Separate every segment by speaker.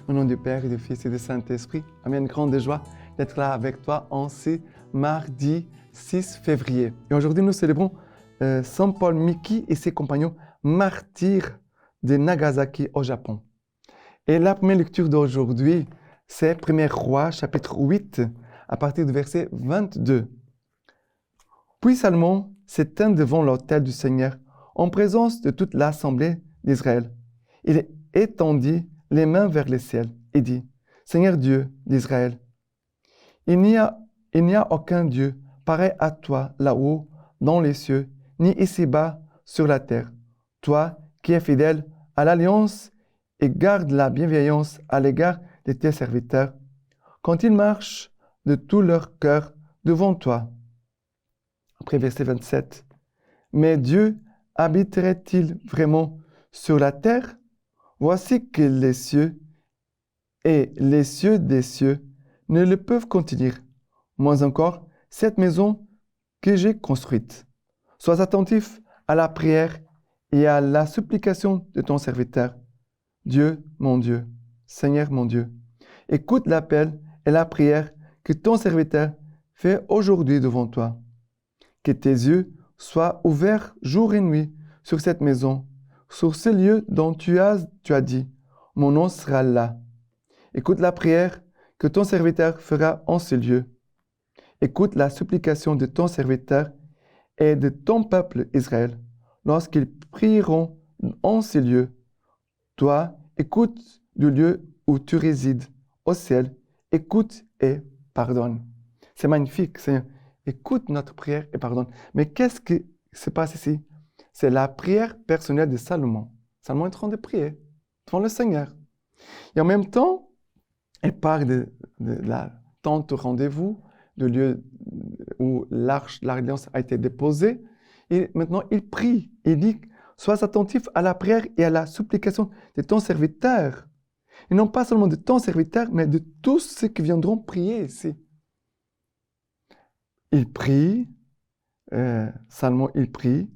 Speaker 1: Au nom du Père et du Fils et du Saint-Esprit, Amen. Grande joie d'être là avec toi en ce mardi 6 février. Et aujourd'hui, nous célébrons Saint Paul Miki et ses compagnons martyrs de Nagasaki au Japon. Et la première lecture d'aujourd'hui, c'est 1er Roi, chapitre 8, à partir du verset 22. Puis Salomon s'étend devant l'autel du Seigneur en présence de toute l'assemblée d'Israël. Il étendit les mains vers le ciel et dit, Seigneur Dieu d'Israël, il n'y a aucun Dieu pareil à toi là-haut dans les cieux, ni ici-bas sur la terre. Toi qui es fidèle à l'alliance et garde la bienveillance à l'égard de tes serviteurs, quand ils marchent de tout leur cœur devant toi. Après verset 27. Mais Dieu habiterait-il vraiment sur la terre? Voici que les cieux et les cieux des cieux ne le peuvent contenir, moins encore cette maison que j'ai construite. Sois attentif à la prière et à la supplication de ton serviteur. Dieu, mon Dieu, Seigneur mon Dieu, écoute l'appel et la prière que ton serviteur fait aujourd'hui devant toi. Que tes yeux soient ouverts jour et nuit sur cette maison, sur ce lieu dont tu as dit, mon nom sera là. Écoute la prière que ton serviteur fera en ce lieu. Écoute la supplication de ton serviteur et de ton peuple Israël lorsqu'ils prieront en ce lieu. Toi, écoute du lieu où tu résides, au ciel, écoute et pardonne. C'est magnifique, Seigneur. Écoute notre prière et pardonne. Mais qu'est-ce qui se passe ici? C'est la prière personnelle de Salomon. Salomon est en train de prier devant le Seigneur. Et en même temps, il parle de la tente de rendez-vous, du lieu où l'arche de l'alliance a été déposée. Et maintenant, il prie. Il dit, sois attentif à la prière et à la supplication de ton serviteur. Et non pas seulement de ton serviteur, mais de tous ceux qui viendront prier ici. Il prie, Salomon, il prie,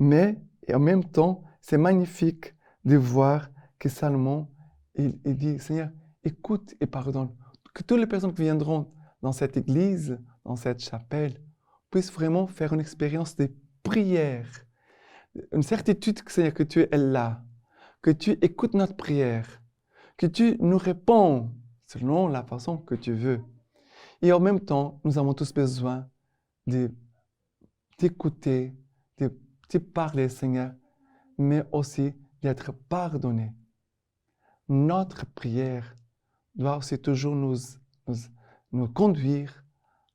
Speaker 1: mais et en même temps, c'est magnifique de voir que Salomon, il dit, Seigneur, écoute et pardonne. Que toutes les personnes qui viendront dans cette église, dans cette chapelle, puissent vraiment faire une expérience de prière. Une certitude, Seigneur, que tu es là, que tu écoutes notre prière, que tu nous réponds selon la façon que tu veux. Et en même temps, nous avons tous besoin d'écouter, de parler, Seigneur, mais aussi d'être pardonné. Notre prière doit aussi toujours nous conduire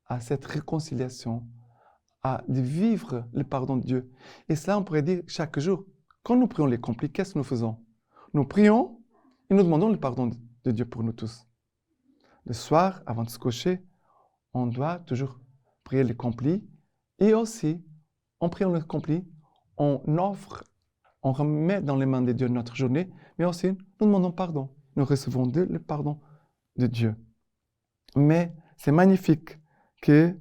Speaker 1: à cette réconciliation, de vivre le pardon de Dieu. Et cela, on pourrait dire chaque jour. Quand nous prions les complis, qu'est-ce que nous faisons? Nous prions et nous demandons le pardon de Dieu pour nous tous. Le soir, avant de se coucher, on doit toujours prier les complis. Et aussi, en priant les complis, on remet dans les mains de Dieu notre journée, mais aussi, nous demandons pardon. Nous recevons le pardon de Dieu. Mais c'est magnifique que,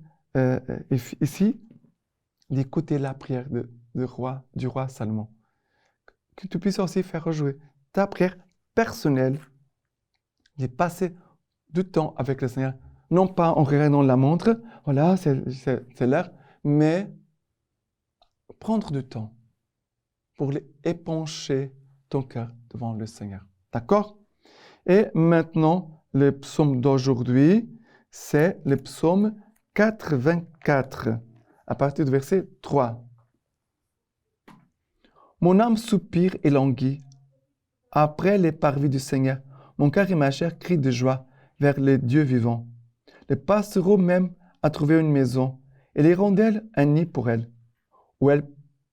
Speaker 1: ici, d'écouter la prière du roi Salomon. Que tu puisses aussi faire rejouer ta prière personnelle, de passer du temps avec le Seigneur, non pas en regardant la montre, voilà, c'est l'heure, mais prendre du temps pour épancher ton cœur devant le Seigneur. D'accord? Et maintenant, le psaume d'aujourd'hui, c'est le psaume 84, à partir du verset 3. Mon âme soupire et languit après les parvis du Seigneur. Mon cœur et ma chair crient de joie vers les dieux vivants. Le passereau même a trouvé une maison, et l'hirondelle un nid pour elle, où elle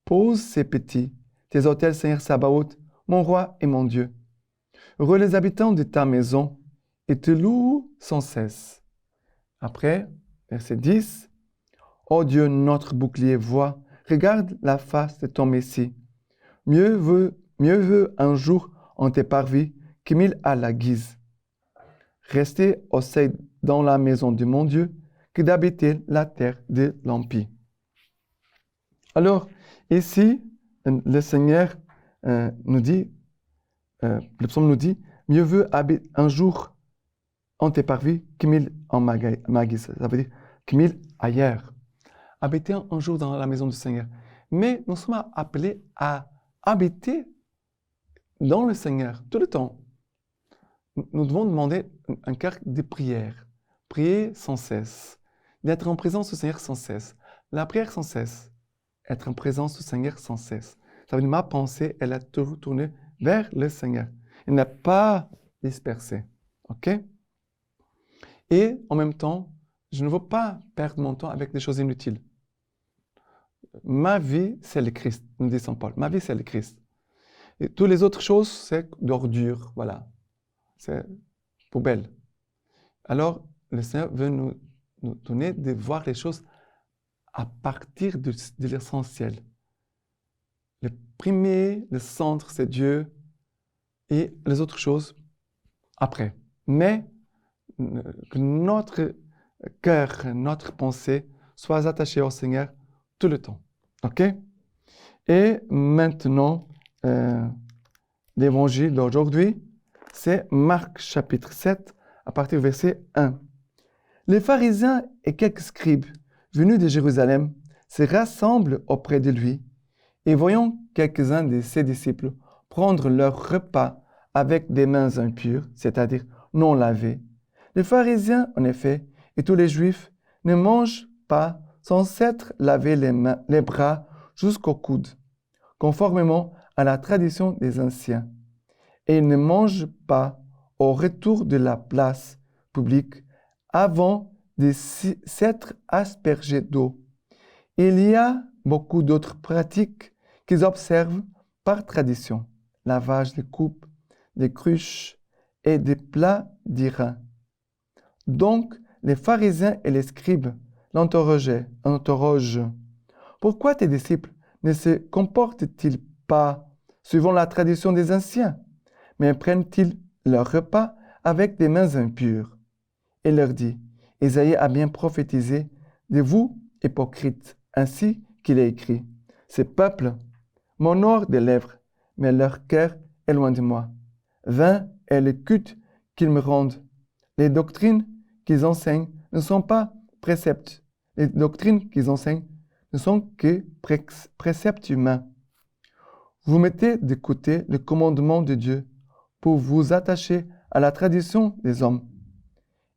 Speaker 1: pose ses petits. Tes autels, Seigneur Sabaoth, mon roi et mon Dieu. Heureux les habitants de ta maison, et te louent sans cesse. Après, verset 10. Ô Dieu, notre bouclier, vois, regarde la face de ton Messie. Mieux veut un jour en tes parvis que 1000 à la guise. Rester au seuil dans la maison de mon Dieu que d'habiter la terre de l'Empire. Alors, ici, le Seigneur nous dit, le psaume nous dit, mieux vaut habiter un jour en tes parvis que 1000 en Magis. Ça veut dire que 1000 ailleurs. Habiter un jour dans la maison du Seigneur. Mais nous sommes appelés à habiter dans le Seigneur tout le temps. Nous devons demander un cœur de prière. Prier sans cesse. D'être en présence du Seigneur sans cesse. La prière sans cesse. Être en présence du Seigneur sans cesse. Ça veut dire ma pensée, elle est tournée vers le Seigneur. Elle n'est pas dispersée. OK? Et en même temps, je ne veux pas perdre mon temps avec des choses inutiles. Ma vie, c'est le Christ, nous dit Saint Paul. Ma vie, c'est le Christ. Et toutes les autres choses, c'est d'ordure, voilà. C'est poubelle. Alors, le Seigneur veut nous donner de voir les choses à partir de l'essentiel. Le premier, le centre, c'est Dieu et les autres choses après. Mais que notre cœur, notre pensée soit attachée au Seigneur tout le temps. OK? Et maintenant, l'évangile d'aujourd'hui, c'est Marc chapitre 7, à partir du verset 1. Les pharisiens et quelques scribes venus de Jérusalem se rassemblent auprès de lui et voyant quelques-uns de ses disciples prendre leur repas avec des mains impures, c'est-à-dire non lavées. Les pharisiens, en effet, et tous les juifs ne mangent pas sans s'être lavé les bras jusqu'au coude, conformément à la tradition des anciens. Et ils ne mangent pas au retour de la place publique avant de s'être aspergés d'eau. Il y a beaucoup d'autres pratiques qu'ils observent par tradition. Lavage des coupes, des cruches et des plats d'airain. Donc, les pharisiens et les scribes l'interrogent. Pourquoi tes disciples ne se comportent-ils pas suivant la tradition des anciens, mais prennent-ils leur repas avec des mains impures? Il leur dit, Isaïe a bien prophétisé de vous, hypocrites, ainsi qu'il est écrit. Ces peuples m'honorent des lèvres, mais leur cœur est loin de moi. Vain est le culte qu'ils me rendent. Les doctrines qu'ils enseignent ne sont pas préceptes. Les doctrines qu'ils enseignent ne sont que préceptes humains. Vous mettez de côté le commandement de Dieu pour vous attacher à la tradition des hommes.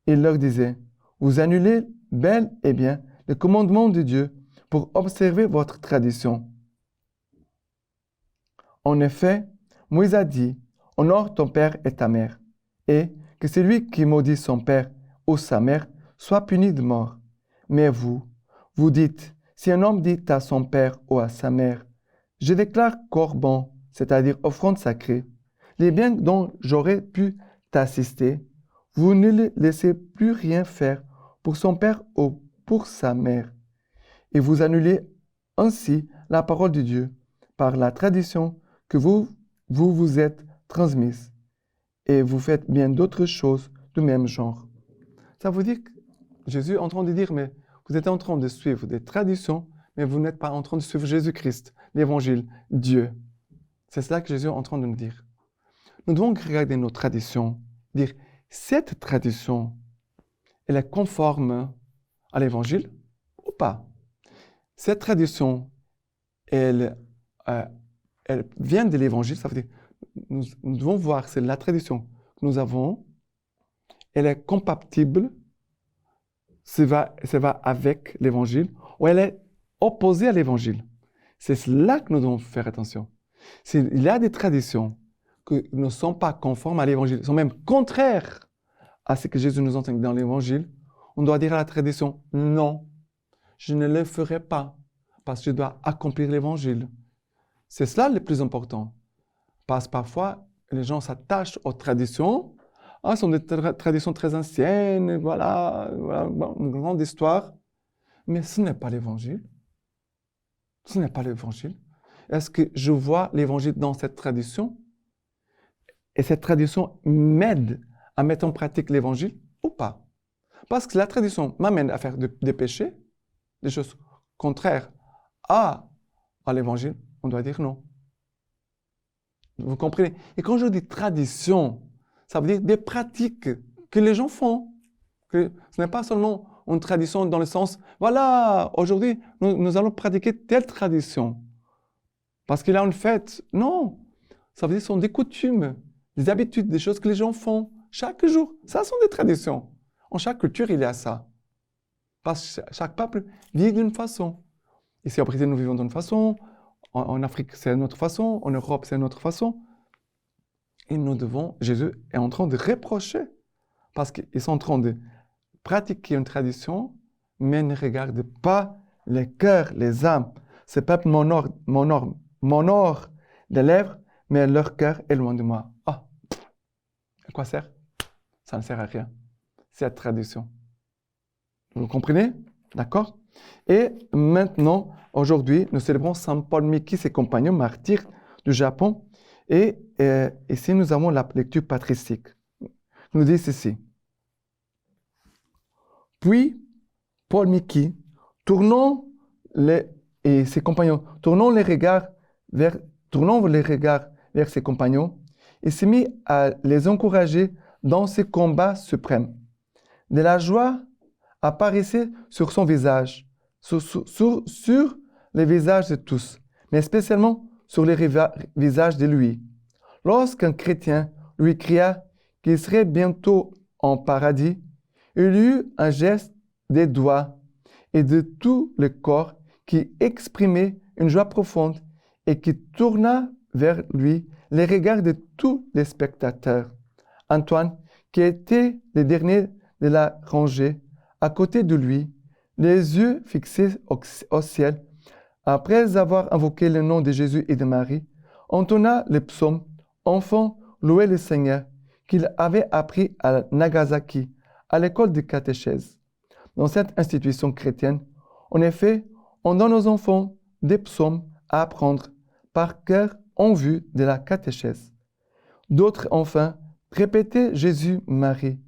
Speaker 1: Il leur disait, vous annulez bel et bien le commandement de Dieu pour observer votre tradition. En effet, Moïse a dit, honore ton père et ta mère, et que celui qui maudit son père ou sa mère soit puni de mort. Mais vous dites, si un homme dit à son père ou à sa mère, je déclare corban, c'est-à-dire offrande sacrée, les biens dont j'aurais pu t'assister, vous ne le laissez plus rien faire pour son père ou pour sa mère. Et vous annulez ainsi la parole de Dieu par la tradition que vous êtes transmise. Et vous faites bien d'autres choses du même genre. Ça veut dire que Jésus est en train de dire, mais vous êtes en train de suivre des traditions, mais vous n'êtes pas en train de suivre Jésus-Christ, l'Évangile, Dieu. C'est cela que Jésus est en train de nous dire. Nous devons regarder nos traditions, dire, cette tradition, elle est conforme à l'Évangile ou pas? Cette tradition, elle vient de l'Évangile, ça veut dire, nous devons voir si la tradition que nous avons, elle est compatible, ça va avec l'Évangile, ou elle est opposée à l'Évangile. C'est cela que nous devons faire attention. S'il y a des traditions qui ne sont pas conformes à l'Évangile, sont même contraires à ce que Jésus nous enseigne dans l'Évangile, on doit dire à la tradition, non, je ne le ferai pas, parce que je dois accomplir l'Évangile. C'est cela le plus important. Parce que parfois, les gens s'attachent aux traditions. Ah, ce sont des traditions très anciennes, voilà, une grande histoire. Mais ce n'est pas l'Évangile. Ce n'est pas l'Évangile. Est-ce que je vois l'Évangile dans cette tradition? Et cette tradition m'aide à mettre en pratique l'Évangile ou pas? Parce que la tradition m'amène à faire des péchés, des choses contraires à l'Évangile, on doit dire non. Vous comprenez? Et quand je dis tradition, Ça veut dire des pratiques que les gens font. Que ce n'est pas seulement une tradition dans le sens, voilà, aujourd'hui, nous allons pratiquer telle tradition. Parce qu'il y a une fête. Non, ça veut dire que ce sont des coutumes, des habitudes, des choses que les gens font chaque jour. Ça sont des traditions. En chaque culture, il y a ça. Parce que chaque peuple vit d'une façon. Ici au Brésil, nous vivons d'une façon. En Afrique, c'est une autre façon. En Europe, c'est une autre façon. Et nous devons, Jésus est en train de reprocher. Parce qu'ils sont en train de pratiquer une tradition, mais ne regardent pas les cœurs, les âmes. Ce peuple m'honore des lèvres, mais leur cœur est loin de moi. Ah, à quoi sert? Ça ne sert à rien. C'est la tradition. Vous comprenez? D'accord? Et maintenant, aujourd'hui, nous célébrons Saint Paul Miki, ses compagnons martyrs du Japon. Et ici, nous avons la lecture patristique. Il nous dit ceci. Puis, Paul Miki, et ses compagnons, tournant les regards vers ses compagnons, et s'est mis à les encourager dans ce combat suprême. De la joie apparaissait sur son visage, sur les visages de tous, mais spécialement sur les visages de lui. Lorsqu'un chrétien lui cria qu'il serait bientôt en paradis, il eut un geste des doigts et de tout le corps qui exprimait une joie profonde et qui tourna vers lui les regards de tous les spectateurs. Antoine, qui était le dernier de la rangée, à côté de lui, les yeux fixés au ciel, après avoir invoqué le nom de Jésus et de Marie, entonna le psaume « Enfant, louez le Seigneur » qu'il avait appris à Nagasaki, à l'école de catéchèse. Dans cette institution chrétienne, en effet, on donne aux enfants des psaumes à apprendre par cœur en vue de la catéchèse. D'autres, enfin, répétaient Jésus-Marie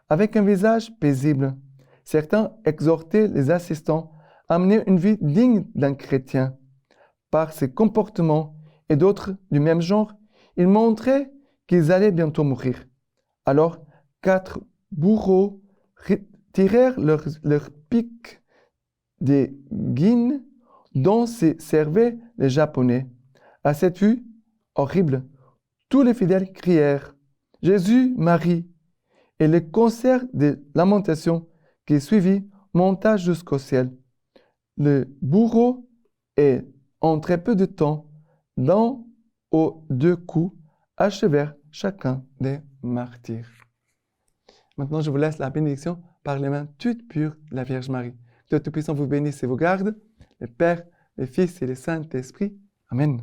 Speaker 1: avec un visage paisible. Certains exhortaient les assistants à mener une vie digne d'un chrétien. Par ses comportements et d'autres du même genre, ils montraient qu'ils allaient bientôt mourir. Alors, 4 bourreaux tirèrent leur pic des guines dont se servaient les Japonais. À cette vue horrible, tous les fidèles crièrent « Jésus, Marie !» et le concert de lamentation qui suivit monta jusqu'au ciel. Le bourreau et, en très peu de temps, d'un ou 2 coups, achevèrent chacun des martyrs. Maintenant, je vous laisse la bénédiction par les mains toutes pures de la Vierge Marie. Que Dieu Tout-Puissant vous bénisse et vous garde, le Père, le Fils et le Saint-Esprit. Amen.